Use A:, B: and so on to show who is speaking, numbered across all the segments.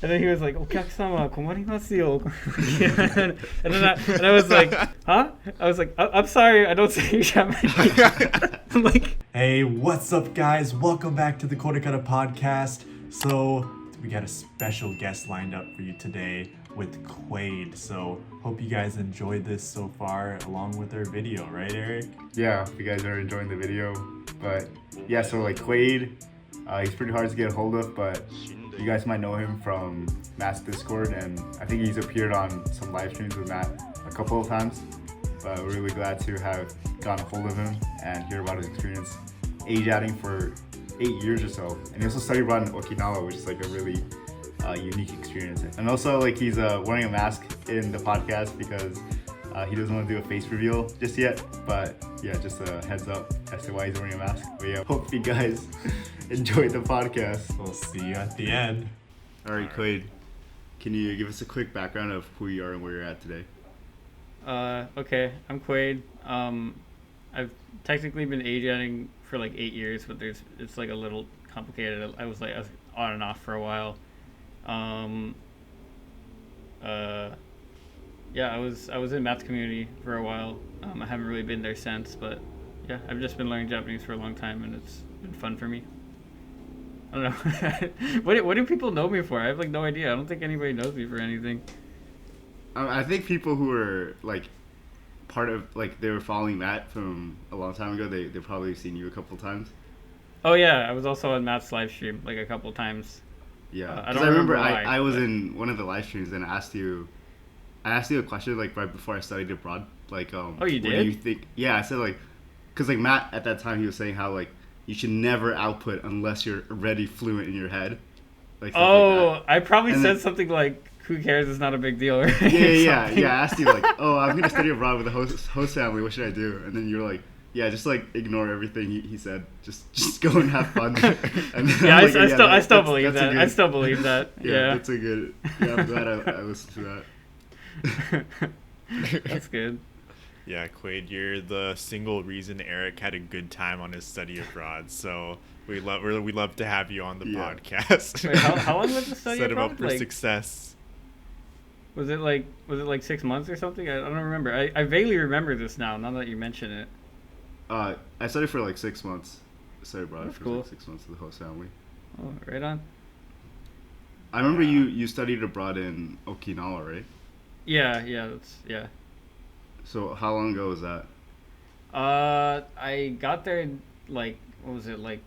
A: And then he was like, "Okyakusama, komarimasu yo." And I was like, "Huh?" I was like, "I'm sorry, I don't speak Japanese." I'm like,
B: Hey, what's up, guys? Welcome back to the KoreKara podcast. So, we got a special guest lined up for you today with Quade. So, hope you guys enjoyed this so far along with our video, right, Eric?
C: Yeah, if you guys are enjoying the video. But yeah, so like Quade, he's pretty hard to get a hold of, but you guys might know him from Matt's Discord, and I think he's appeared on some live streams with Matt a couple of times. But we're really glad to have gotten a hold of him and hear about his experience AJATTing for 8 years or so. And he also studied abroad in Okinawa, which is like a really unique experience. And also like he's wearing a mask in the podcast because he doesn't want to do a face reveal just yet. But yeah, just a heads up as to why he's wearing a mask. But yeah, hope you guys enjoyed the podcast.
B: We'll see you at the end.
C: All right, Quade, can you give us a quick background of who you are and where you're at today?
A: okay, I'm Quade. I've technically been AJATting for like 8 years, but it's like a little complicated. I was on and off for a while. Yeah, I was in math community for a while. I haven't really been there since, but yeah, I've just been learning Japanese for a long time, and it's been fun for me. I don't know. What do people know me for? I have like no idea. I don't think anybody knows me for anything.
C: I think people who are like part of like they were following Matt from a long time ago. They probably seen you a couple times.
A: Oh yeah, I was also on Matt's live stream like a couple times.
C: Yeah,
A: I
C: because I remember
A: why,
C: I was in one of the live streams and I asked you a question like right before I studied abroad. Like
A: Oh, you
C: what
A: did?
C: do you think? Yeah, I said like because like Matt at that time he was saying how like you should never output unless you're already fluent in your head. Like stuff like that.
A: I probably
C: And
A: said
C: then-
A: something like, "Who cares? It's not a big deal." Or
C: Yeah.
A: something.
C: I asked you like, oh, I'm gonna study abroad with the host family. What should I do? And then you're like, yeah, just like ignore everything he said. Just go and have fun. And then
A: Yeah,
C: I'm like,
A: I still
C: that's
A: believe
C: a
A: that.
C: good-
A: I still believe that. Yeah,
C: that's a good. Yeah, I'm glad I listened to that.
A: That's good.
D: Yeah, Quade, you're the single reason Eric had a good time on his study abroad. So we love to have you on the
C: Yeah.
D: podcast.
A: Wait, how long was the study
D: Set him
A: abroad?
D: up for
A: Like,
D: success.
A: was it like 6 months or something? I don't remember. I vaguely remember this now that you mention it.
C: I studied for like 6 months. I studied abroad
A: That's
C: for
A: cool.
C: like 6 months with the host family.
A: Oh, right on.
C: I remember you studied abroad in Okinawa, right?
A: Yeah. Yeah.
C: So how long ago was that?
A: I got there in, like, what was it, like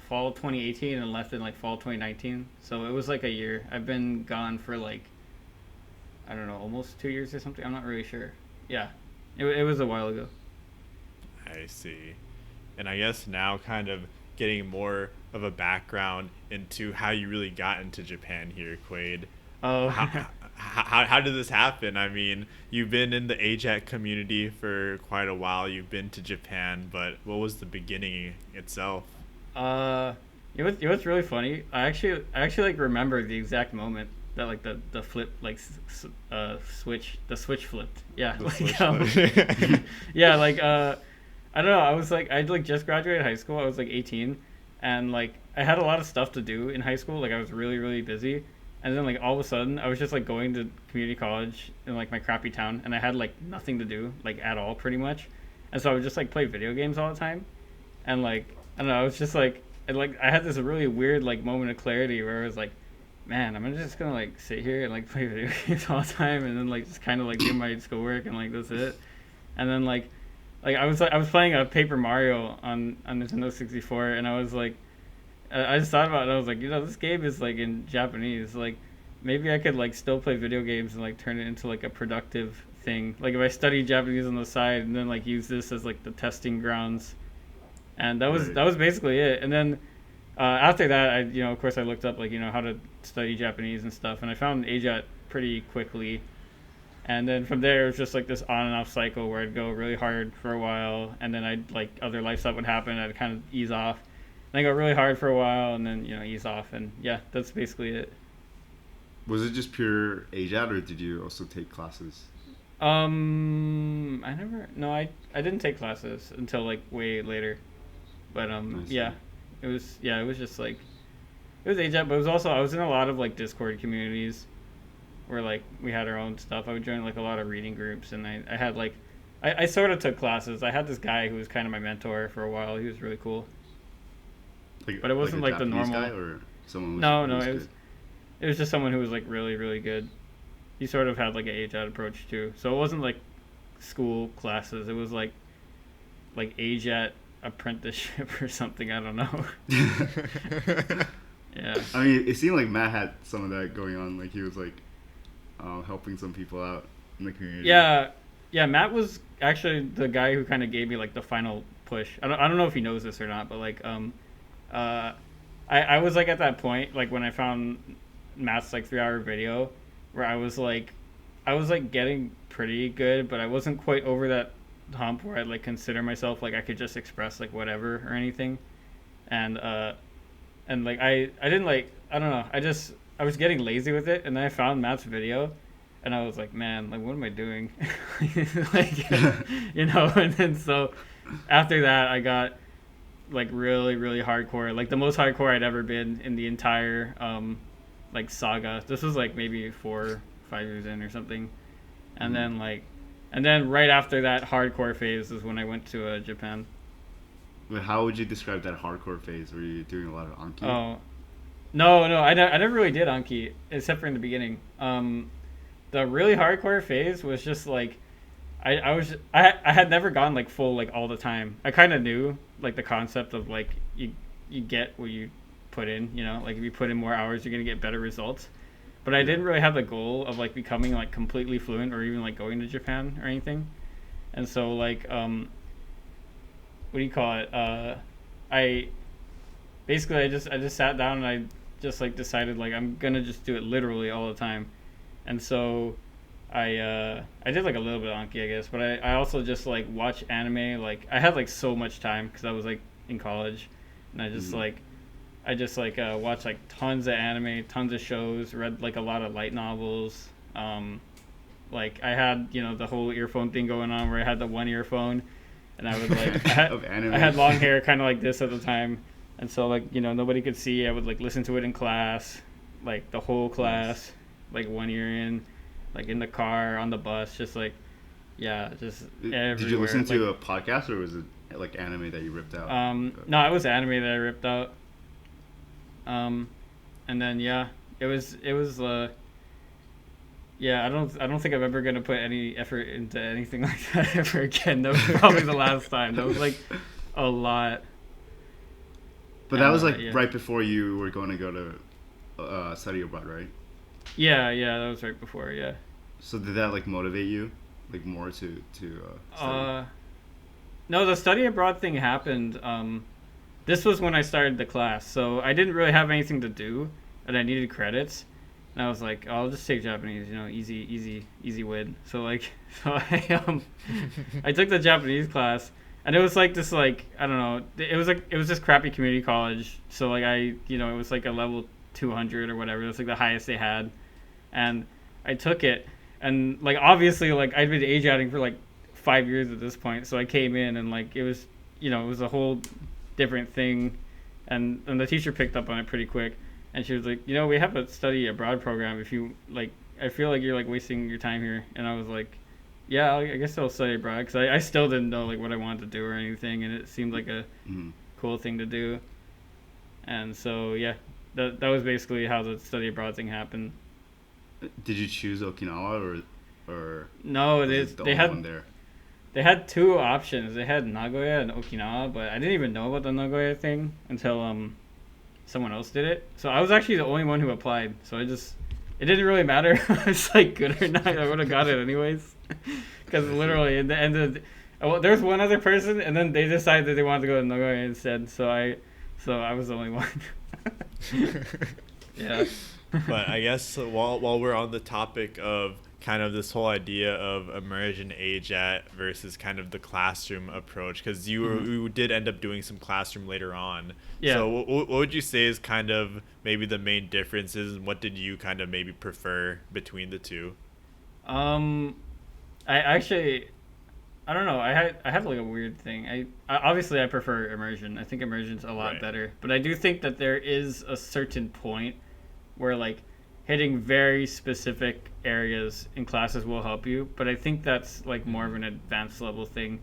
A: fall 2018 and left in like fall 2019. So it was like a year. I've been gone for like, I don't know, almost 2 years or something. I'm not really sure. Yeah, it was a while ago.
D: I see. And I guess now kind of getting more of a background into how you really got into Japan here, Quade.
A: Oh,
D: How did this happen? I mean, you've been in the AJATT community for quite a while. You've been to Japan, but what was the beginning itself?
A: you know what's really funny? I actually like remember the exact moment that like the flip like switch flipped. Yeah,
D: The
A: like,
D: switch flip.
A: yeah, like I don't know. I was like I'd like just graduated high school. I was like 18, and like I had a lot of stuff to do in high school. Like I was really busy, and then like all of a sudden I was just like going to community college in like my crappy town, and I had like nothing to do like at all pretty much, and so I would just like play video games all the time, and like I don't know. I was just like I had this really weird like moment of clarity where I was like, man, I'm just gonna like sit here and like play video games all the time, and then like just kind of like do my schoolwork and like that's it. And then like I was playing a Paper Mario on Nintendo 64, and I was like, I just thought about it. I was like, this game is like in Japanese. Like maybe I could like still play video games and like turn it into like a productive thing. Like if I study Japanese on the side and then like use this as like the testing grounds. And that was basically it. And then after that, I of course I looked up like how to study Japanese and stuff, and I found AJATT pretty quickly. And then from there, it was just like this on and off cycle where I'd go really hard for a while, and then I'd like other life stuff would happen, I'd kind of ease off. Then I go really hard for a while, and then ease off, and yeah, that's basically it.
C: Was it just pure AJAT or did you also take classes?
A: I didn't take classes until like way later. But
C: I see.
A: yeah, it was just like It was AJATT, but it was also I was in a lot of like Discord communities where like we had our own stuff. I would join like a lot of reading groups, and I had like I sort of took classes. I had this guy who was kind of my mentor for a while. He was really cool. But it wasn't like the
E: Japanese
A: normal
E: guy or someone was,
A: No,
E: who
A: no,
E: was
A: it was just someone who was like really, really good. He sort of had like an AJATT approach too. So it wasn't like school classes. It was like AJATT apprenticeship or something. I don't know. Yeah.
E: I mean, it seemed like Matt had some of that going on. Like he was like helping some people out in the community.
A: Yeah, yeah. Matt was actually the guy who kind of gave me like the final push. I don't know if he knows this or not, but like I was like at that point like when I found Matt's like 3-hour video where I was like getting pretty good, but I wasn't quite over that hump where I'd like consider myself like I could just express like whatever or anything, and like I didn't like I don't know I was getting lazy with it, and then I found Matt's video, and I was like, man, like what am I doing? Like and then so after that I got like really really hardcore, like the most hardcore I'd ever been in the entire like saga. This was like maybe 4 or 5 years in or something, and then right after that hardcore phase is when I went to Japan.
E: But how would you describe that hardcore phase? Were you doing a lot of Anki?
A: Oh, no, I never really did Anki except for in the beginning. The really hardcore phase was just like I had never gone like full like all the time. I kind of knew like the concept of like you get what you put in, like if you put in more hours you're gonna get better results. But I didn't really have the goal of like becoming like completely fluent or even like going to Japan or anything. And so like what do you call it? I just sat down and I just like decided like I'm gonna just do it literally all the time. And so I did like a little bit of Anki, I guess, but I also just like watch anime. Like I had like so much time because I was like in college, and I just watched like tons of anime, tons of shows, read like a lot of light novels. Like I had the whole earphone thing going on where I had the one earphone, and I would like I had long hair kind of like this at the time, and so like nobody could see. I would like listen to it in class, like the whole class, like one ear in, like in the car, on the bus, just like just everywhere.
E: Did you listen to a podcast, or was it like anime that you ripped out?
A: No, it was anime that I ripped out. And then it was I don't think I'm ever gonna put any effort into anything like that ever again. That was probably the last time. That was like a lot.
E: But that was like right before you were going to go to study abroad, right?
A: Yeah, that was right before. Yeah.
E: So did that like motivate you, like more to study?
A: No, the study abroad thing happened. This was when I started the class, so I didn't really have anything to do, and I needed credits. And I was like, I'll just take Japanese, easy win. So I took the Japanese class, and it was like this like I don't know, it was this crappy community college. So like it was like a level 200 or whatever. It was like the highest they had, and I took it, and like obviously like I'd been AJATting for like 5 years at this point, so I came in and like it was it was a whole different thing, and the teacher picked up on it pretty quick, and she was like, we have a study abroad program if you like. I feel like you're like wasting your time here, and I was like, yeah, I guess I'll study abroad because I still didn't know like what I wanted to do or anything, and it seemed like a cool thing to do, and so that was basically how the study abroad thing happened.
E: Did you choose Okinawa or
A: no? They had 2 options. They had Nagoya and Okinawa, but I didn't even know about the Nagoya thing until someone else did it. So I was actually the only one who applied. So it didn't really matter if I was like good or not. I would have got it anyways. Because literally in the end of there was one other person, and then they decided that they wanted to go to Nagoya instead. So I was the only one. Yeah.
D: But I guess while we're on the topic of kind of this whole idea of immersion AJATT versus kind of the classroom approach, because you did end up doing some classroom later on.
A: Yeah.
D: So what would you say is kind of maybe the main differences, and what did you kind of maybe prefer between the two?
A: I don't know. I have like a weird thing. I obviously I prefer immersion. I think immersion's a lot better. But I do think that there is a certain point where like hitting very specific areas in classes will help you. But I think that's like more of an advanced level thing.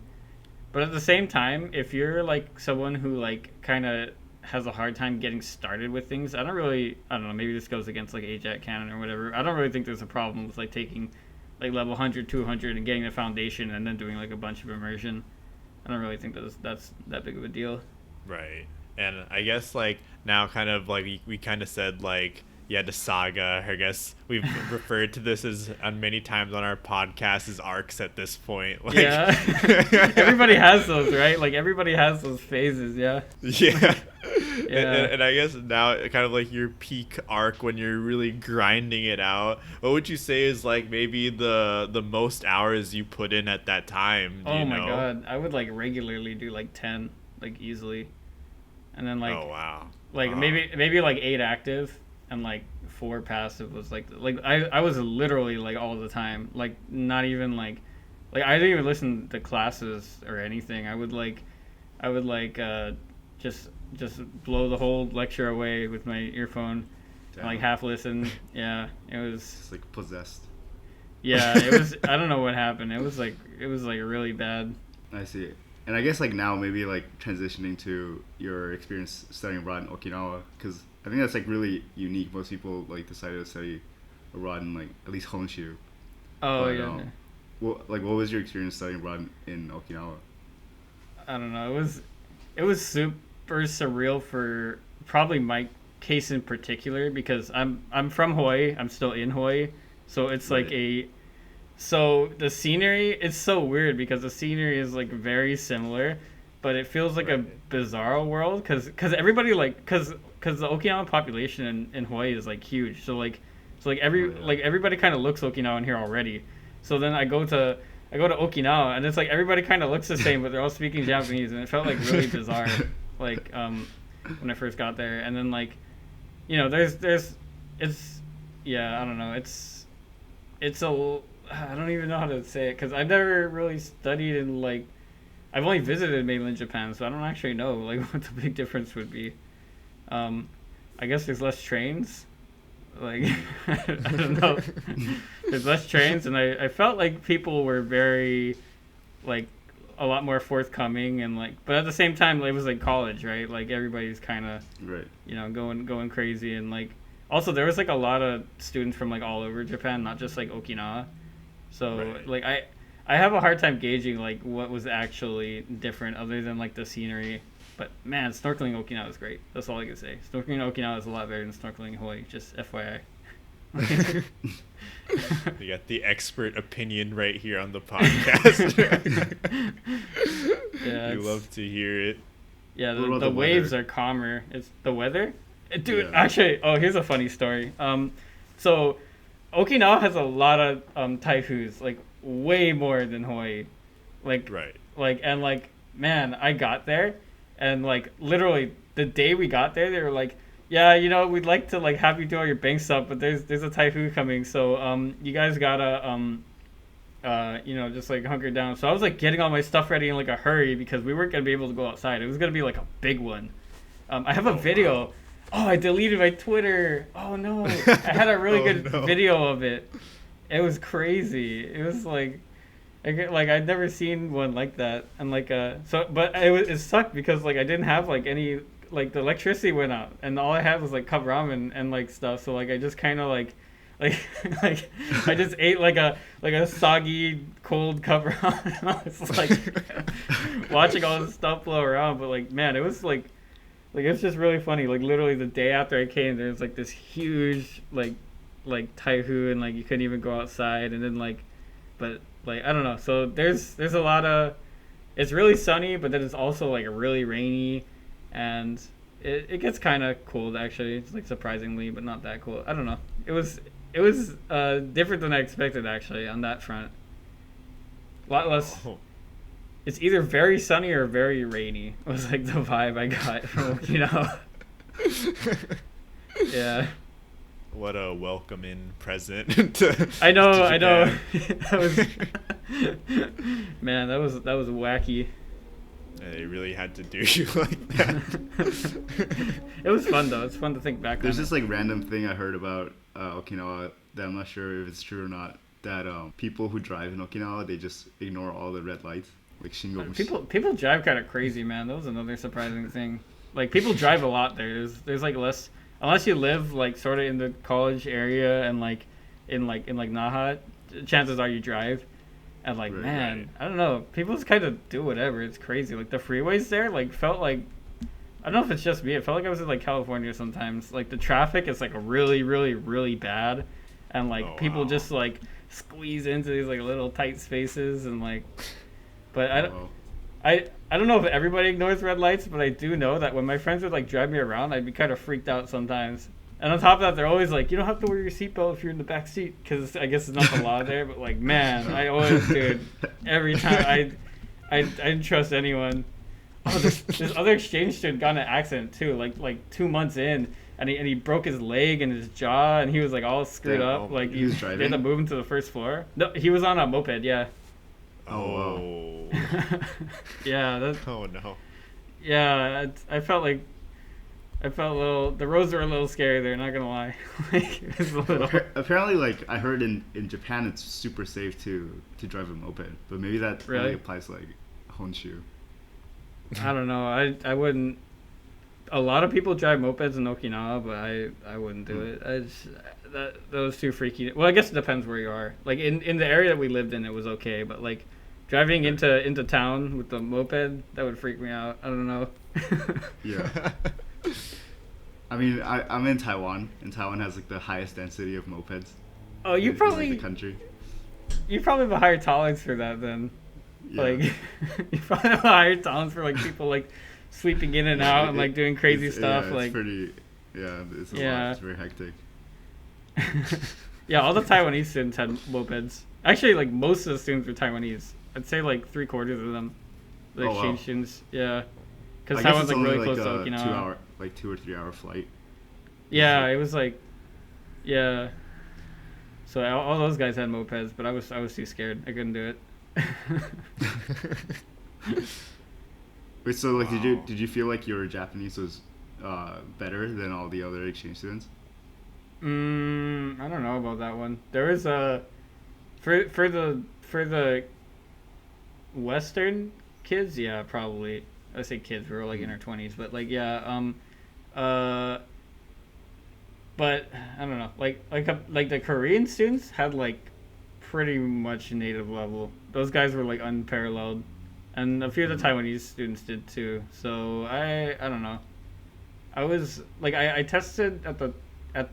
A: But at the same time, if you're like someone who like kind of has a hard time getting started with things, I don't know, maybe this goes against like AJATT canon or whatever. I don't really think there's a problem with like taking like level 100, 200 and getting the foundation and then doing like a bunch of immersion. I don't really think that's that big of a deal.
D: Right. And I guess like now kind of like we kind of said like, yeah, the saga, I guess we've referred to this as on many times on our podcast as arcs at this point. Like,
A: yeah. Everybody has those, right? Like everybody has those phases, yeah.
D: Yeah.
A: Yeah.
D: And I guess now kind of like your peak arc when you're really grinding it out, what would you say is like maybe the most hours you put in at that time?
A: Oh my god. I would like regularly do like 10, like easily. And then like,
D: oh wow.
A: Like maybe like 8 active. And like 4 passive was like I was literally like all the time, like not even like I didn't even listen to classes or anything. I would just blow the whole lecture away with my earphone. And, like half listen. Yeah, it was
E: It's like possessed.
A: Yeah, it was. I don't know what happened. It was like really bad.
E: I see. And I guess like now maybe like transitioning to your experience studying abroad in Okinawa, because I think that's like really unique. Most people like decided to study abroad in like at least Honshu.
A: Oh
E: But,
A: yeah.
E: what was your experience studying abroad in Okinawa?
A: I don't know. It was super surreal for probably my case in particular, because I'm from Hawaii. I'm still in Hawaii, so it's like so the scenery, it's so weird because the scenery is like very similar, but it feels like a bizarre world because everybody like because the Okinawan population in Hawaii is like huge. So everybody kind of looks Okinawan here already. So then I go to Okinawa and it's like everybody kind of looks the same, but they're all speaking Japanese, and it felt like really bizarre. Like when I first got there, and then like, you know, there's it's yeah, I don't know, it's a, I don't even know how to say it because I've never really studied in like, I've only visited mainland Japan, so I don't actually know like what the big difference would be. I guess there's less trains. Like I don't know. There's less trains, and I felt like people were very like a lot more forthcoming, and like, but at the same time it was like college, right? Like everybody's kind of you know, going crazy, and like also there was like a lot of students from like all over Japan, not just like Okinawa. So like I have a hard time gauging like what was actually different other than like the scenery. But man, snorkeling in Okinawa is great. That's all I can say. Snorkeling in Okinawa is a lot better than snorkeling in Hawaii. Just FYI.
D: You got the expert opinion right here on the podcast.
A: Yeah,
D: you love to hear it.
A: Yeah, the waves are calmer. It's the weather, dude. Yeah. Actually, here's a funny story. So Okinawa has a lot of typhoons, like way more than Hawaii. Like and like, man, I got there. And like literally the day we got there, they were like, "Yeah, you know, we'd like to like have you do all your bank stuff, but there's a typhoon coming, so you guys gotta you know, just like hunker down." So I was like getting all my stuff ready in like a hurry because we weren't gonna be able to go outside. It was gonna be like a big one. I have a video. Wow. Oh, I deleted my Twitter. Oh no, I had a really good video of it. It was crazy. It was like I'd never seen one like that, and like but it sucked because like I didn't have like any, like the electricity went out and all I had was like cup ramen and like stuff, so like I just kind of like I just ate like a soggy cold cup ramen and I was like watching all this stuff blow around, but like man, it was like it's just really funny. Like literally the day after I came, there was like this huge like typhoon, like you couldn't even go outside, and then like, but like I don't know. So there's a lot of, it's really sunny, but then it's also like really rainy, and it gets kind of cold actually. It's like surprisingly, but not that cold. I don't know. It was different than I expected actually on that front. A lot less. Oh. It's either very sunny or very rainy. Was like the vibe I got from Okinawa. Yeah.
D: what a welcoming present.
A: I know.
D: Japan.
A: That was, man, that was wacky.
D: They really had to do you like that.
A: It was fun though. It's fun to think back.
E: There's
A: on
E: this
A: it.
E: like random thing I heard about Okinawa that I'm not sure if it's true or not. That people who drive in Okinawa, they just ignore all the red lights, like shingo.
A: People drive kind of crazy, man. That was another surprising thing. Like people drive a lot there. There's like less, unless you live like sort of in the college area and like in Naha, chances are you drive. And like,
E: Right,
A: man,
E: right.
A: I don't know. People just kind of do whatever. It's crazy. Like the freeways there, like felt like, I don't know if it's just me. It felt like I was in like California sometimes. Like the traffic is like really, really, really bad, and like people just like squeeze into these like little tight spaces and like. But I don't know if everybody ignores red lights, but I do know that when my friends would like drive me around, I'd be kind of freaked out sometimes. And on top of that, they're always like, you don't have to wear your seatbelt if you're in the back seat, because I guess it's not the law there. But like, man, I always, dude, every time I didn't trust anyone. Oh, this other exchange student got in an accident too, like 2 months in, and he broke his leg and his jaw, and he was like all screwed up. Like
E: he was
A: they had
E: driving?
A: to move him to the first floor. No, he was on a moped. Yeah.
D: Oh.
A: Yeah.
D: Oh no.
A: Yeah. I felt a little. The roads were a little scary there. Not gonna lie. Like, it was a little.
E: Apparently, like I heard in Japan, it's super safe to drive a moped, but maybe that
A: Really?
E: only applies to like Honshu.
A: I don't know. I wouldn't. A lot of people drive mopeds in Okinawa, but I wouldn't do it. That was too freaky. Well, I guess it depends where you are. Like in the area that we lived in, it was okay, but like driving into town with the moped, that would freak me out. I don't know.
E: Yeah. I mean, I'm in Taiwan, and Taiwan has like the highest density of mopeds.
A: Oh, you
E: in,
A: probably
E: like, the country.
A: you probably have a higher tolerance for that then.
E: Yeah.
A: Like you probably have a higher tolerance for like people like sweeping in and out and like doing crazy stuff.
E: Yeah,
A: like
E: it's pretty. Yeah, it's a
A: Yeah.
E: lot. It's very hectic.
A: Yeah, all the Taiwanese students had mopeds. Actually, like most of the students were Taiwanese. I'd say like 3/4 of them, the
E: Oh, wow.
A: exchange students. Yeah, because
E: I guess
A: Taiwan's
E: it's
A: like
E: only
A: really
E: like
A: close to
E: a
A: Okinawa.
E: 2 or 3 hour flight.
A: Yeah, it was like, yeah. So all those guys had mopeds, but I was too scared. I couldn't do it.
E: Wait, so like,
D: Wow.
E: did you feel like your Japanese was better than all the other exchange students?
A: I don't know about that one. There was a for the Western kids, yeah, probably. I say kids, we were like in our 20s, but like yeah, but I don't know, like the Korean students had like pretty much native level. Those guys were like unparalleled, and a few of the Taiwanese students did too. So I don't know. I was like I tested at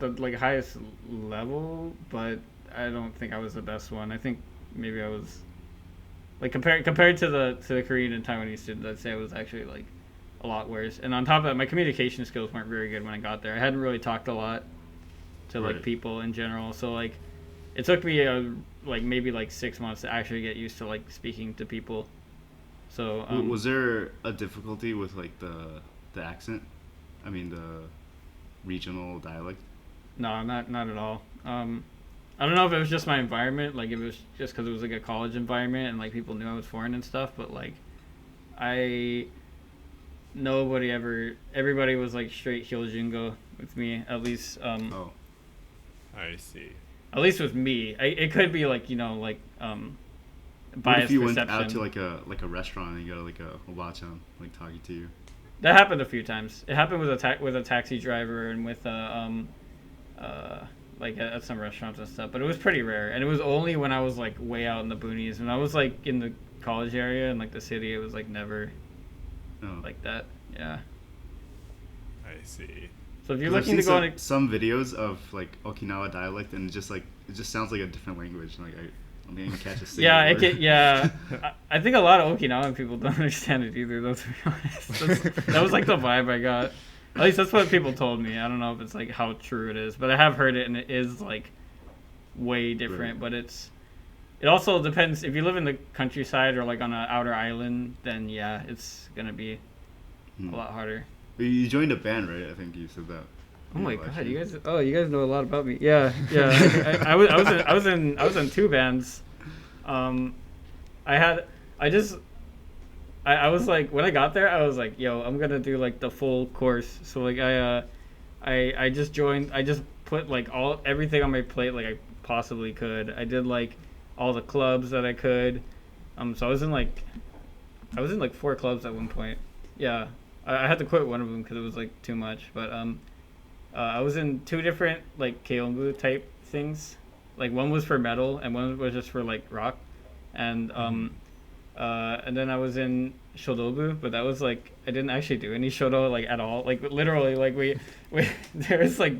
A: the like highest level, but I don't think I was the best one. I think maybe I was like compared to the Korean and Taiwanese students, I'd say I was actually like a lot worse. And on top of that, my communication skills weren't very good when I got there. I hadn't really talked a lot to like
E: Right.
A: people in general, so like it took me like maybe like 6 months to actually get used to like speaking to people. So
E: Was there a difficulty with like the accent? I mean the regional dialect.
A: No, not at all. I don't know if it was just my environment, like if it was just because it was like a college environment and like people knew I was foreign and stuff, but like everybody was like straight Hyojingo with me, at least
E: Oh.
D: I see.
A: at least with me. It could be like, like
E: What
A: biased
E: if you
A: perception.
E: went out to like a restaurant and you got like a obachan like talking to you?
A: That happened a few times. It happened with a taxi driver and with like at some restaurants and stuff, but it was pretty rare, and it was only when I was like way out in the boonies. When I was like in the college area and like the city, it was like never
E: Oh.
A: like that. Yeah.
D: I see.
A: So if you're
E: 'Cause I've
A: looking to
E: seen
A: go on,
E: some videos of like Okinawa dialect, and it just sounds like a different language. Like I don't think I can catch a single
A: yeah,
E: word.
A: it can, yeah. I think a lot of Okinawan people don't understand it either, though. To be honest, that was like the vibe I got. At least that's what people told me. I don't know if it's like how true it is, but I have heard it, and it is like way different.
E: Right.
A: But it also depends if you live in the countryside or like on an outer island. Then yeah, it's gonna be a lot harder.
E: But you joined a band, right? I think you said that.
A: Oh my god, you guys! Oh, you guys know a lot about me. Yeah, yeah. I was in two bands. I was like, when I got there, I was like, yo, I'm gonna do like the full course. So like I just joined. I just put like everything on my plate like I possibly could. I did like all the clubs that I could. So I was in like 4 clubs at one point. Yeah, I had to quit one of them because it was like too much. But I was in 2 different like keongu type things. Like one was for metal and one was just for like rock. And then I was in shodobu, but that was like I didn't actually do any shodo like at all. Like literally, like we there was like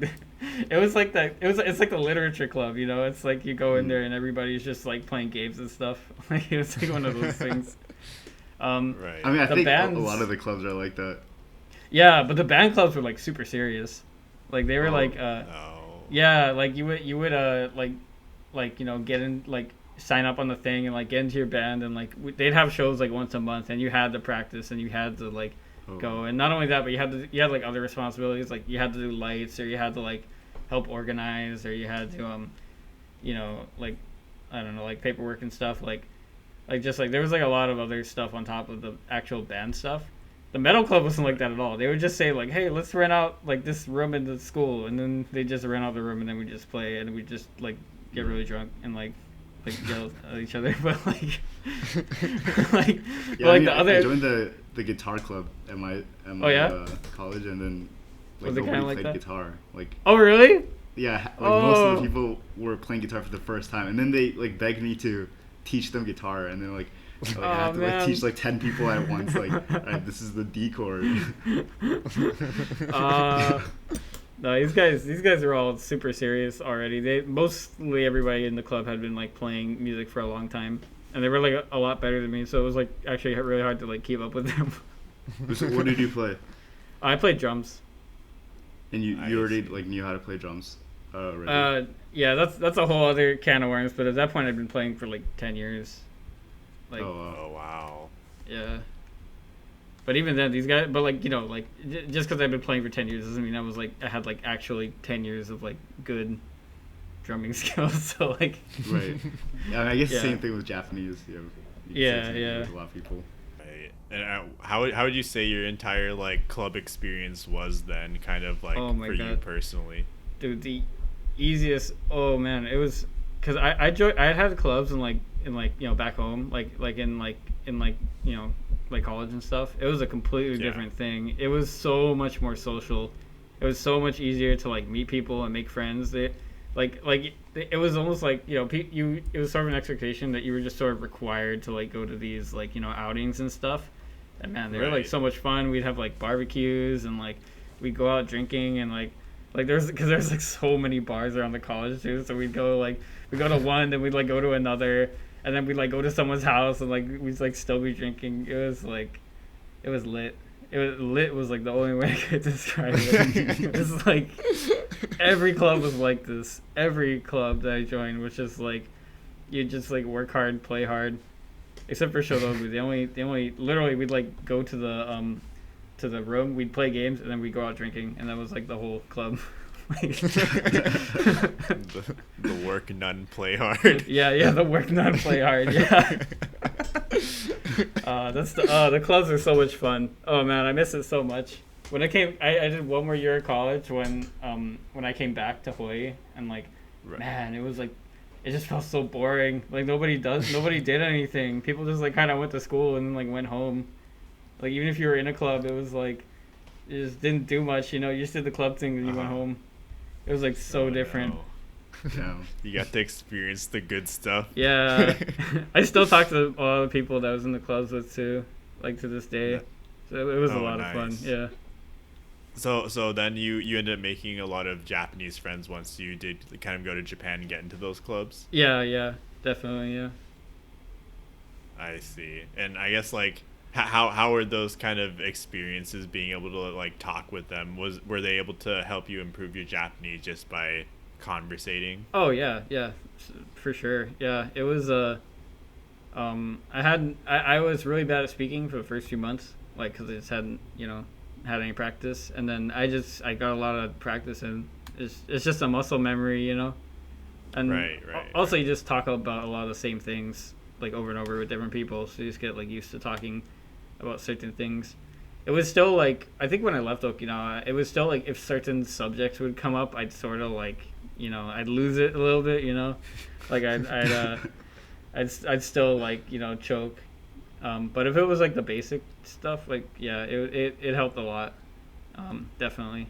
A: it was like that. It's like the literature club, you know. It's like you go in there and everybody's just like playing games and stuff. Like it was like one of those things.
D: Right.
E: I mean, I think
A: bands,
E: a lot of the clubs are like that.
A: Yeah, but the band clubs were like super serious. Like they were like
D: No.
A: yeah, like you would like you know get in like sign up on the thing and like get into your band and like they'd have shows like once a month and you had to practice and you had to like go, and not only that, but you had like other responsibilities, like you had to do lights or you had to like help organize or you had to you know, like I don't know, like paperwork and stuff, like just like there was like a lot of other stuff on top of the actual band stuff. The metal club wasn't like that at all. They would just say like, hey, let's rent out like this room in the school, and then they just rent out the room and then we just play and we just like get really drunk and like yell at each other. But like like
E: Yeah,
A: but, like
E: I mean,
A: the other
E: I joined the guitar club at my
A: Oh, yeah?
E: college, and then like
A: Was it kinda
E: nobody
A: like
E: played
A: that?
E: guitar. Like
A: Oh really?
E: yeah, like most of
A: Oh.
E: the people were playing guitar for the first time, and then they like begged me to teach them guitar, and then I have to like
A: man.
E: teach like 10 people at once. Like, all right, this is the D chord.
A: No, these guys are all super serious already. Mostly everybody in the club had been like playing music for a long time, and they were like a lot better than me. So it was like actually really hard to like keep up with them.
E: So what did you play?
A: I played drums.
E: And you already like knew how to play drums already?
A: Yeah, that's a whole other can of worms. But at that point, I'd been playing for like 10 years. Like,
D: Oh wow.
A: yeah. But even then, these guys, but like, you know, like just because I've been playing for 10 years doesn't mean I had like actually 10 years of like good drumming skills. So like,
E: Right. Yeah, I mean, I guess
A: Yeah.
E: the same thing with Japanese. You know, you can
A: Yeah,
E: say
A: yeah.
E: with a lot of people.
D: Right. And how would you say your entire like club experience was then, kind of like
A: Oh my
D: for you
A: God.
D: personally?
A: dude, the easiest. Oh man, it was because I had clubs in you know back home, like in you know like college and stuff. It was a completely
D: Yeah.
A: different thing. It was so much more social. It was so much easier to like meet people and make friends. It was almost like, you know, it was sort of an expectation that you were just sort of required to like go to these like, you know, outings and stuff. And man, they were like
D: Right.
A: so much fun. We'd have like barbecues and like we'd go out drinking and like there's like so many bars around the college too. So we'd go to one, then we'd like go to another, and then we'd like go to someone's house and like we'd like still be drinking. It was lit. Lit was like the only way I could describe it. Just like every club was like this. Every club that I joined was just like you just like work hard, play hard. Except for Shodogu, the only literally we'd like go to the room, we'd play games, and then we'd go out drinking, and that was like the whole club.
D: the work none play hard.
A: Yeah, the work not play hard. Yeah. The clubs are so much fun. Oh man, I miss it so much. When I did one more year of college when I came back to Hawaii, and like
D: Right.
A: man, it was like it just felt so boring. Like nobody did anything. People just like kind of went to school and then like went home. Like even if you were in a club, it was like you just didn't do much. You know, you just did the club thing and you went home. It was like so
D: Oh,
A: different.
D: no.
E: Yeah.
D: You got to experience the good stuff.
A: Yeah, I still talk to a lot of people that I was in the clubs with too, like to this day. So it was a
D: Oh,
A: lot of fun.
D: nice.
A: Yeah.
D: So then you ended up making a lot of Japanese friends once you did kind of go to Japan and get into those clubs.
A: Yeah, definitely. Yeah.
D: I see. And I guess like how were those kind of experiences, being able to like talk with them? Were they able to help you improve your Japanese just by conversating?
A: Oh yeah, for sure. Yeah, it was I was really bad at speaking for the first few months, like because I just hadn't, you know, had any practice, and then I got a lot of practice, and it's just a muscle memory, you know. And
D: Right.
A: also you just talk about a lot of the same things like over and over with different people, so you just get like used to talking about certain things. It was still like, I think when I left Okinawa, it was still like if certain subjects would come up, I'd sort of like, you know, I'd lose it a little bit, you know, like I'd still like, you know, choke. But if it was like the basic stuff, like yeah, it helped a lot, definitely.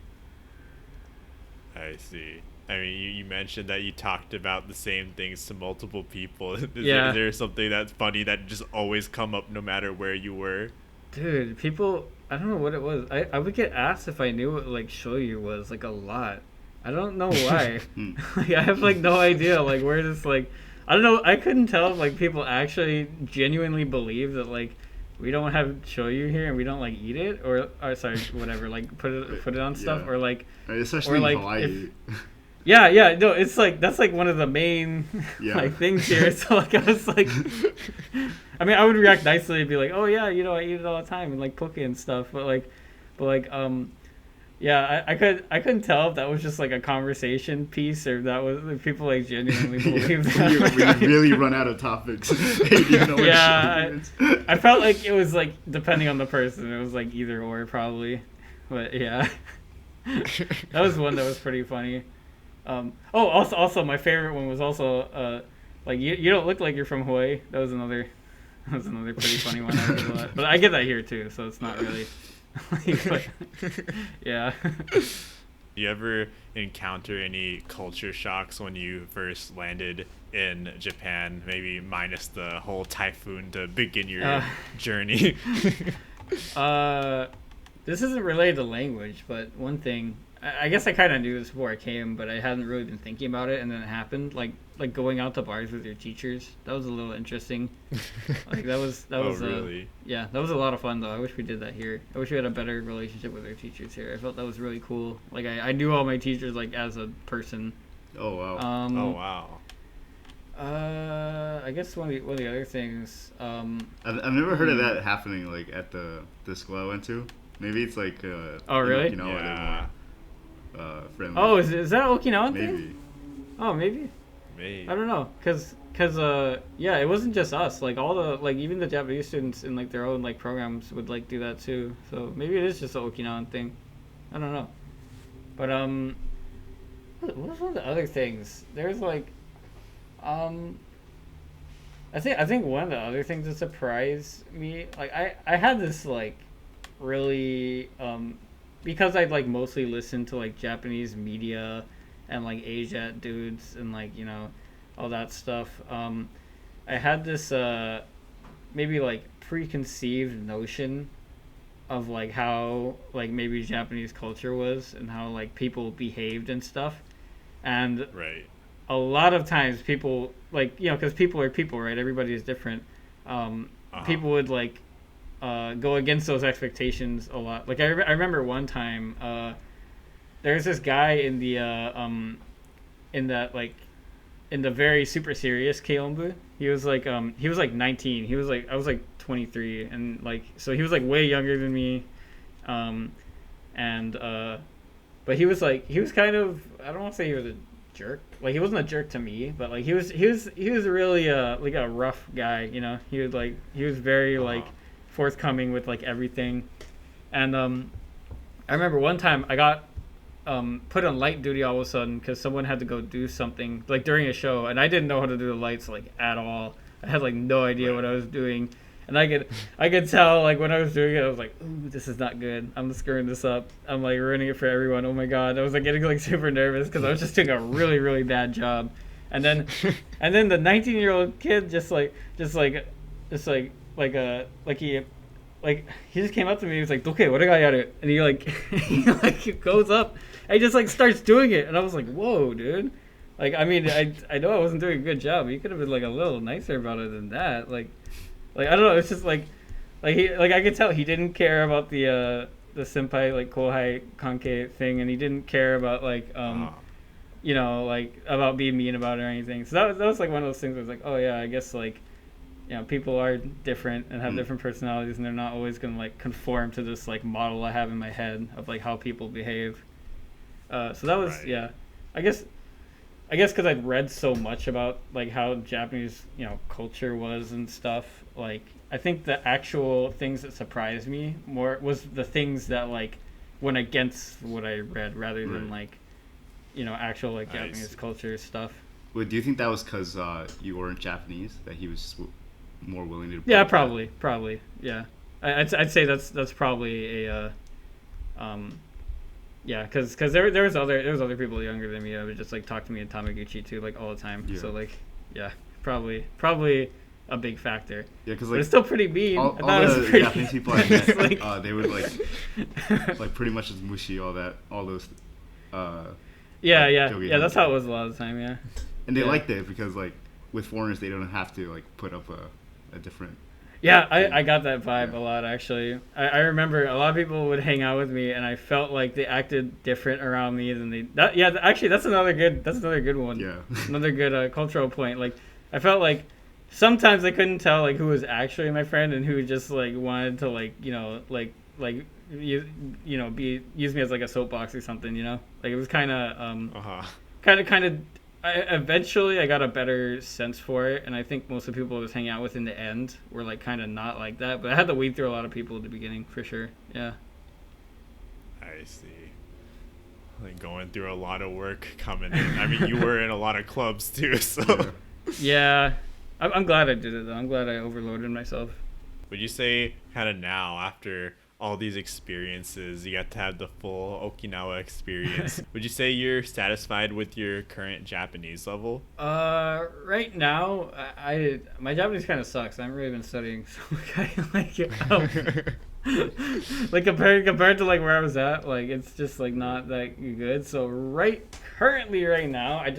D: I see. I mean, you mentioned that you talked about the same things to multiple people. Is there something that's funny that just always come up no matter where you were?
A: Dude, people, I don't know what it was. I would get asked if I knew what like shoyu was like a lot. I don't know why. Like I have like no idea like where this like, I don't know. I couldn't tell if like people actually genuinely believe that like we don't have shoyu here and we don't like eat it, or sorry, whatever, like put it on stuff, or like,
E: especially
A: or, like,
E: in Hawaii.
A: Yeah, no, it's like that's like one of the main like things here. So like I was like, I mean, I would react nicely and be like, oh yeah, you know, I eat it all the time and like poke and stuff, but like, yeah, I couldn't tell if that was just like a conversation piece or that was if people like genuinely believe that.
E: We really run out of topics. Hey, do you know what
A: I felt like it was like depending on the person, it was like either or probably, but yeah, that was one that was pretty funny. Also my favorite one was also like you don't look like you're from Hawaii. That was another pretty funny one. I like a lot. But I get that here too, so it's not really but, yeah.
D: You ever encounter any culture shocks when you first landed in Japan, maybe minus the whole typhoon to begin your journey?
A: This isn't related to language, but one thing, I guess I kind of knew this before I came, but I hadn't really been thinking about it, and then it happened. Like going out to bars with your teachers. That was a little interesting. Like that was
D: really?
A: Yeah, that was a lot of fun though. I wish we did that here. I wish we had a better relationship with our teachers here. I felt that was really cool. Like I knew all my teachers like as a person.
E: Oh wow.
D: Oh wow.
A: I guess one of the other things.
E: I've never heard of that happening like at the school I went to. Maybe it's like
A: oh really?
E: You know,
D: yeah.
E: Friendly.
A: Oh, is that Okinawan
E: maybe.
A: thing? Oh, maybe.
D: Maybe.
A: I don't know, cause yeah, it wasn't just us. Like all the like even the Japanese students in like their own like programs would like do that too. So maybe it is just an Okinawan thing. I don't know. But what was one of the other things? There's like, I think one of the other things that surprised me, like I had this like really because I'd like mostly listened to like Japanese media and like AJATT dudes and like, you know, all that stuff. I had this maybe like preconceived notion of like how like maybe Japanese culture was and how like people behaved and stuff. And
D: right.
A: A lot of times people like, you know, because people are people, right? Everybody is different. People would like go against those expectations a lot. Like I remember one time there's this guy in the in that like in the very super serious Keonbu. He was like 19. He was like I was like 23, and like so he was like way younger than me, but he was kind of, I don't want to say he was a jerk. Like he wasn't a jerk to me, but like he was really like a rough guy, you know. He was very like forthcoming with like everything. And I remember one time I got put on light duty all of a sudden because someone had to go do something like during a show, and I didn't know how to do the lights like at all. I had like no idea what I was doing, and I could tell like when I was doing it, I was like, ooh, this is not good. I'm screwing this up. I'm like ruining it for everyone. Oh my god, I was like getting like super nervous because I was just doing a really really bad job, and then the 19-year-old kid he just came up to me. He was like, "Okay, what do I gotta?" And he like goes up and he just like starts doing it, and I was like, "Whoa, dude!" Like, I mean, I know I wasn't doing a good job. You could have been like a little nicer about it than that. Like I don't know. It's just like he like I could tell he didn't care about the senpai like kohai kanke thing, and he didn't care about like you know, like about being mean about it or anything. So that was like one of those things where I was like, oh yeah, I guess like people are different and have different personalities, and they're not always gonna like conform to this like model I have in my head of like how people behave. So that was I guess because I'd read so much about like how Japanese culture was and stuff. Like I think the actual things that surprised me more was the things that like went against what I read rather than like actual like Japanese culture stuff.
E: Well, do you think that was because you weren't Japanese, that he was more willing to?
A: Yeah, probably. Yeah, I'd say that's probably a because there was other people younger than me that would just like talk to me in Tamaguchi too, like all the time. Yeah. So like probably a big factor.
E: Yeah, because
A: like it's still pretty mean.
E: All the Japanese people I met, like, they would like pretty much just mushi all those.
A: Yeah. That's how it was a lot of the time. Yeah.
E: And they liked it because like with foreigners they don't have to like put up a different.
A: Yeah, I got that vibe a lot actually. I remember a lot of people would hang out with me, and I felt like they acted different around me than they. Actually, that's another good one.
E: Yeah.
A: Another good cultural point. Like I felt like sometimes I couldn't tell like who was actually my friend and who just like wanted to like use me as like a soapbox or something. Like it was kind of. Eventually I got a better sense for it, and I think most of the people I was hanging out with in the end were like kind of not like that, but I had to weed through a lot of people at the beginning for sure. I
D: see. Like going through a lot of work coming in. I mean, you were in a lot of clubs too, so
A: yeah. I'm glad I did it though. I'm glad I overloaded myself.
D: Would you say kind of now, after all these experiences, you got to have the full Okinawa experience, would you say you're satisfied with your current Japanese level?
A: Right now, my Japanese kind of sucks. I haven't really been studying, so like compared to like where I was at, like it's just like not that good. So currently right now, I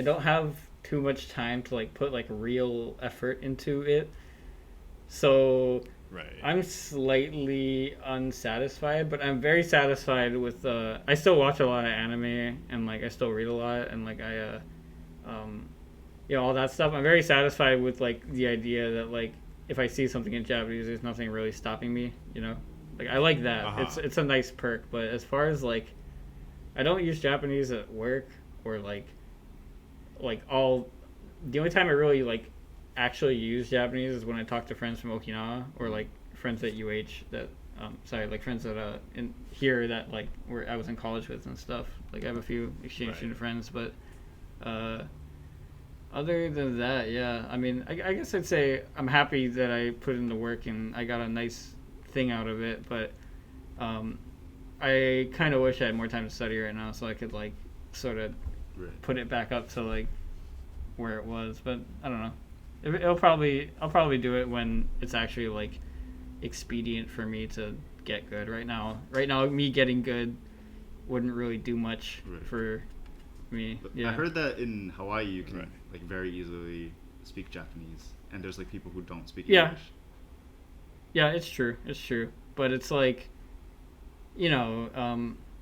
A: don't have too much time to like put like real effort into it. So I'm slightly unsatisfied, but I'm very satisfied with I still watch a lot of anime, and like I still read a lot, and like I all that stuff. I'm very satisfied with like the idea that like if I see something in Japanese, there's nothing really stopping me, like I like that. It's a nice perk. But as far as like I don't use Japanese at work or like the only time I really like actually use Japanese is when I talk to friends from Okinawa or like friends at UH that friends that in here that like where I was in college with and stuff. Like I have a few exchange student friends, but other than that, I mean I guess I'd say I'm happy that I put in the work and I got a nice thing out of it, but I kind of wish I had more time to study right now so I could like sort of put it back up to like where it was, but I don't know. I'll probably do it when it's actually like expedient for me to get good. Right now me getting good wouldn't really do much for me.
E: I heard that in Hawaii you can like very easily speak Japanese, and there's like people who don't speak English.
A: Yeah, it's true, but it's like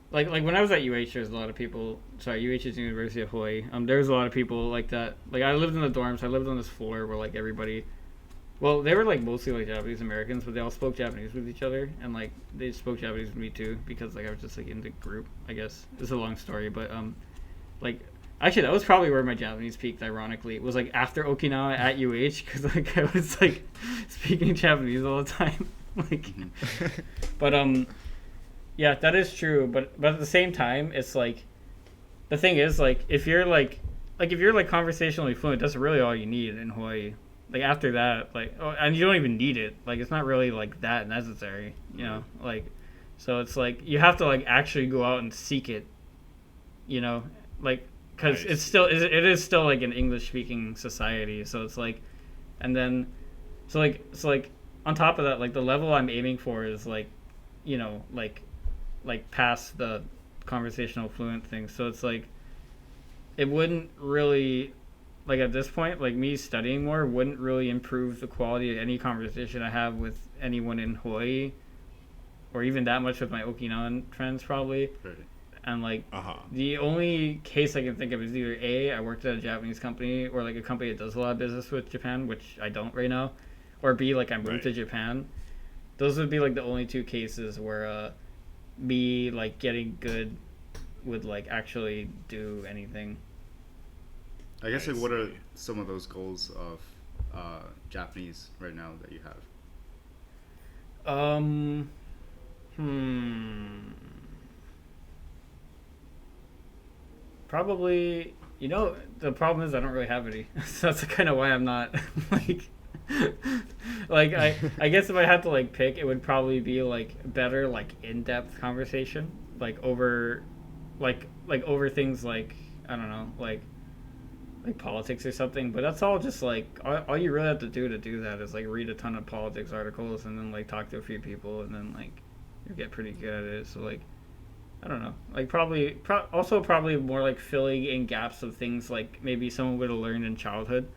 A: like when I was at UH, there's a lot of people. Sorry, UH is University of Hawaii. There was a lot of people like that. Like I lived in the dorms. I lived on this floor where like everybody, well, they were like mostly like Japanese Americans, but they all spoke Japanese with each other, and like they spoke Japanese with me too because like I was just like in the group. I guess it's a long story, but like actually that was probably where my Japanese peaked. Ironically, it was like after Okinawa at UH because like I was like speaking Japanese all the time, like, but yeah, that is true, but at the same time, it's like the thing is like if you're conversationally fluent, that's really all you need in Hawaii. Like after that, and you don't even need it. Like it's not really like that necessary, Like so it's like you have to like actually go out and seek it, like because it is still like an English speaking society. So it's like, and then so like on top of that, like the level I'm aiming for is like, like past the conversational fluent thing. So it's like it wouldn't really like at this point like me studying more wouldn't really improve the quality of any conversation I have with anyone in Hawaii or even that much with my Okinawan friends probably. And like
D: Uh-huh.
A: the only case I can think of is either A, I worked at a Japanese company, or like a company that does a lot of business with Japan, which I don't right now, or B, like I moved
D: Right.
A: to Japan. Those would be like the only two cases where me like getting good would like actually do anything.
E: I guess
D: I
E: like what are
D: see.
E: some of those goals of Japanese right now that you have?
A: Probably, the problem is I don't really have any. So that's kind of why I'm not like like I guess if I had to like pick, it would probably be like better like in-depth conversation like over like over things like I don't know, like politics or something, but that's all just like all you really have to do that is like read a ton of politics articles and then like talk to a few people and then like you get pretty good at it. So like I don't know, like probably more like filling in gaps of things like maybe someone would have learned in childhood,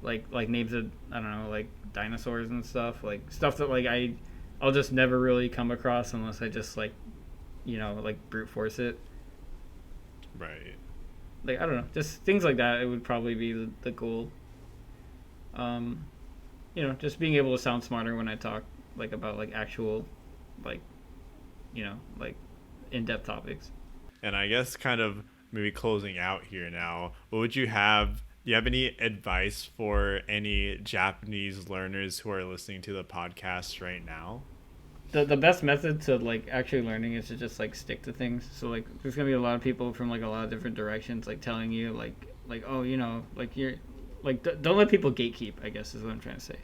A: like names of I don't know, like dinosaurs and stuff that like I'll just never really come across unless I just like like brute force it.
D: Right.
A: Like I don't know, just things like that. It would probably be the goal. Just being able to sound smarter when I talk like about like actual like like in-depth topics.
D: And I guess kind of maybe closing out here now, what would you have? Do you have any advice for any Japanese learners who are listening to the podcast right now?
A: The best method to like actually learning is to just like stick to things. So like there's gonna be a lot of people from like a lot of different directions like telling you like oh like you're like don't let people gatekeep, I guess is what I'm trying to say.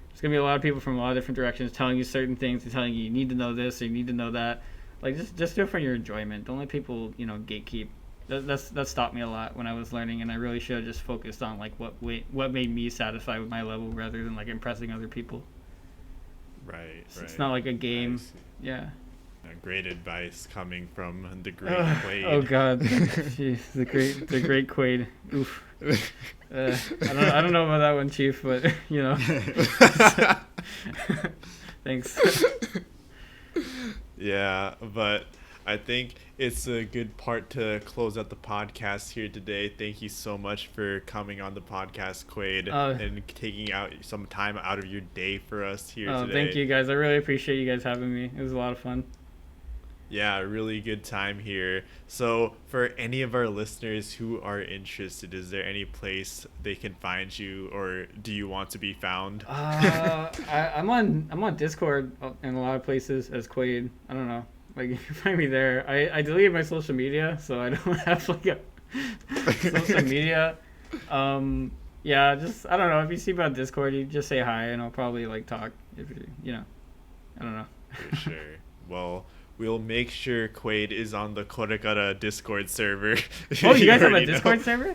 A: There's gonna be a lot of people from a lot of different directions telling you certain things and telling you need to know this or you need to know that. Like just do it for your enjoyment. Don't let people gatekeep. That stopped me a lot when I was learning, and I really should have just focused on like what made me satisfied with my level rather than like impressing other people.
D: Right.
A: It's not like a game. Yeah.
D: Great advice coming from the great Quade.
A: Oh God, jeez, the great Quade. Oof. I don't know about that one, Chief, but thanks.
D: Yeah, but I think it's a good part to close out the podcast here today. Thank you so much for coming on the podcast, Quade, and taking out some time out of your day for us here today.
A: Thank you guys. I really appreciate you guys having me. It was a lot of fun.
D: Yeah, really good time here. So for any of our listeners who are interested, is there any place they can find you, or do you want to be found?
A: I'm on Discord in a lot of places as Quade. I don't know. Like you can find me there. I deleted my social media, so I don't have like a social media. Yeah, just I don't know. If you see me on Discord, you just say hi, and I'll probably like talk. If I don't know.
D: For sure. Well, we'll make sure Quade is on the KoreKara Discord server.
A: Oh, you guys have a Discord server?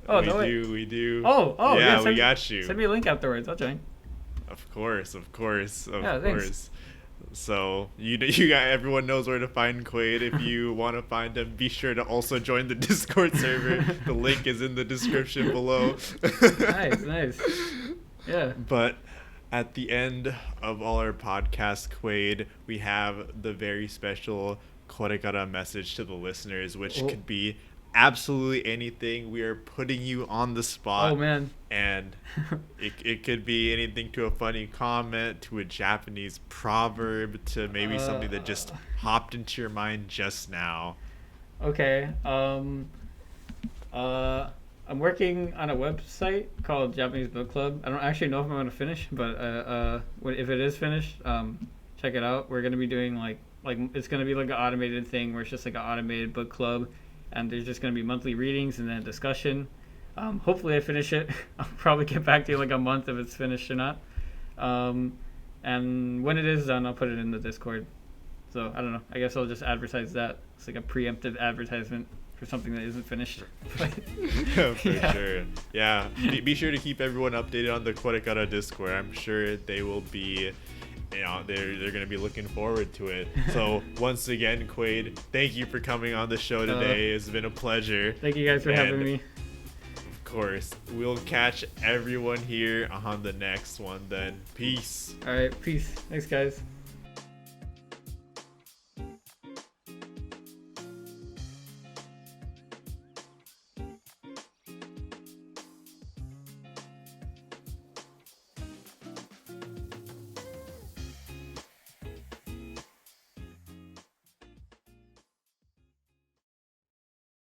A: Oh,
D: we do.
A: Oh,
D: yeah, we got you.
A: Send me a link afterwards. I'll join.
D: Of course.
A: Yeah, thanks.
D: So you got everyone knows where to find Quade. If you want to find him, be sure to also join the Discord server. The link is in the description below.
A: Nice. Yeah.
D: But at the end of all our podcasts, Quade, we have the very special KoreKara message to the listeners, which could be absolutely anything. We are putting you on the spot.
A: Oh, man.
D: And it could be anything, to a funny comment, to a Japanese proverb, to maybe something that just hopped into your mind just now.
A: Okay. I'm working on a website called Japanese Book Club. I don't actually know if I'm going to finish, but if it is finished, check it out. We're going to be doing like it's going to be like an automated thing where it's just like an automated book club, and there's just going to be monthly readings and then discussion. Hopefully I finish it. I'll probably get back to you like a month if it's finished or not. And when it is done, I'll put it in the Discord. So I don't know. I guess I'll just advertise that. It's like a preemptive advertisement for something that isn't finished.
D: For sure. Yeah. Be sure to keep everyone updated on the KoreKara Discord. I'm sure they will be, they're going to be looking forward to it. So once again, Quade, thank you for coming on the show today. It's been a pleasure.
A: Thank you guys for having me.
D: Of course. We'll catch everyone here on the next one then. Peace.
A: All right. Peace. Thanks, guys.